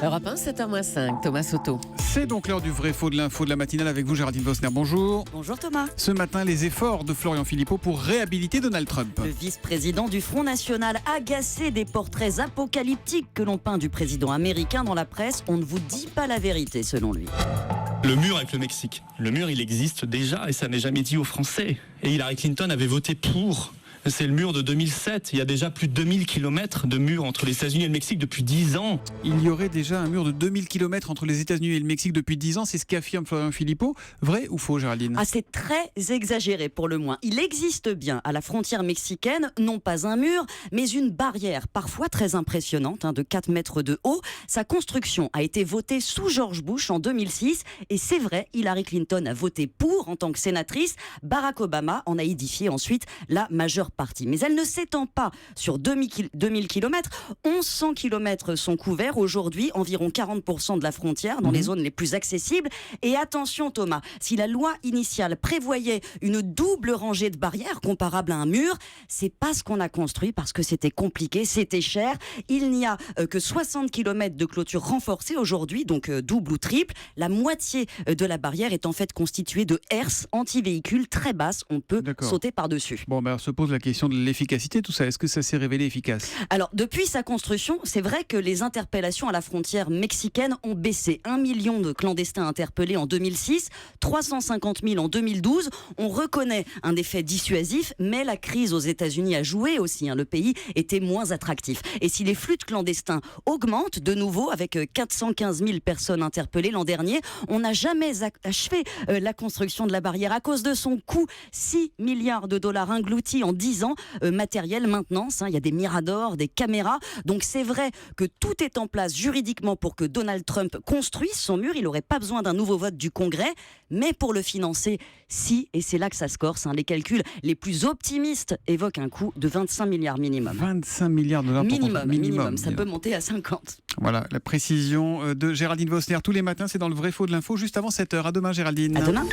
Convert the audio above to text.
Europe 1, 7h-5, Thomas Soto. C'est donc l'heure du vrai faux de l'info de la matinale avec vous, Géraldine Vosner. Bonjour. Bonjour Thomas. Ce matin, les efforts de Florian Philippot pour réhabiliter Donald Trump. Le vice-président du Front National, agacé des portraits apocalyptiques que l'on peint du président américain dans la presse, on ne vous dit pas la vérité selon lui. Le mur avec le Mexique. Le mur, il existe déjà et ça n'est jamais dit aux Français. Et Hillary Clinton avait voté pour. C'est le mur de 2007. Il y a déjà plus de 2000 km de mur entre les États-Unis et le Mexique depuis 10 ans. Il y aurait déjà un mur de 2000 km entre les États-Unis et le Mexique depuis 10 ans. C'est ce qu'affirme Florian Philippot. Vrai ou faux, Géraldine ? Ah, c'est très exagéré pour le moins. Il existe bien à la frontière mexicaine, non pas un mur, mais une barrière, parfois très impressionnante, de 4 mètres de haut. Sa construction a été votée sous George Bush en 2006. Et c'est vrai, Hillary Clinton a voté pour en tant que sénatrice. Barack Obama en a édifié ensuite la majeure partie. Mais elle ne s'étend pas sur 2000 km. 1100 km sont couverts aujourd'hui, environ 40% de la frontière dans les zones les plus accessibles. Et attention Thomas, si la loi initiale prévoyait une double rangée de barrières comparable à un mur, c'est pas ce qu'on a construit parce que c'était compliqué, c'était cher. Il n'y a que 60 km de clôture renforcée aujourd'hui, donc double ou triple. La moitié de la barrière est en fait constituée de herses anti-véhicules très basses. On peut sauter par-dessus. Bon, alors se pose la question de l'efficacité, tout ça. Est-ce que ça s'est révélé efficace ? Alors, depuis sa construction, c'est vrai que les interpellations à la frontière mexicaine ont baissé. 1 million de clandestins interpellés en 2006, 350 000 en 2012. On reconnaît un effet dissuasif, mais la crise aux États-Unis a joué aussi. Le pays était moins attractif. Et si les flux de clandestins augmentent de nouveau, avec 415 000 personnes interpellées l'an dernier, on n'a jamais achevé la construction de la barrière à cause de son coût. 6 milliards de dollars engloutis en 10 ans, matériel, maintenance, il y a des miradors, des caméras, donc c'est vrai que tout est en place juridiquement pour que Donald Trump construise son mur, il n'aurait pas besoin d'un nouveau vote du Congrès, mais pour le financer, si, et c'est là que ça se corse, les calculs les plus optimistes évoquent un coût de 25 milliards minimum. 25 milliards de dollars minimum, ça peut monter à 50. Voilà, la précision de Géraldine Vosner tous les matins, c'est dans le vrai faux de l'info, juste avant 7h. À demain Géraldine. À demain.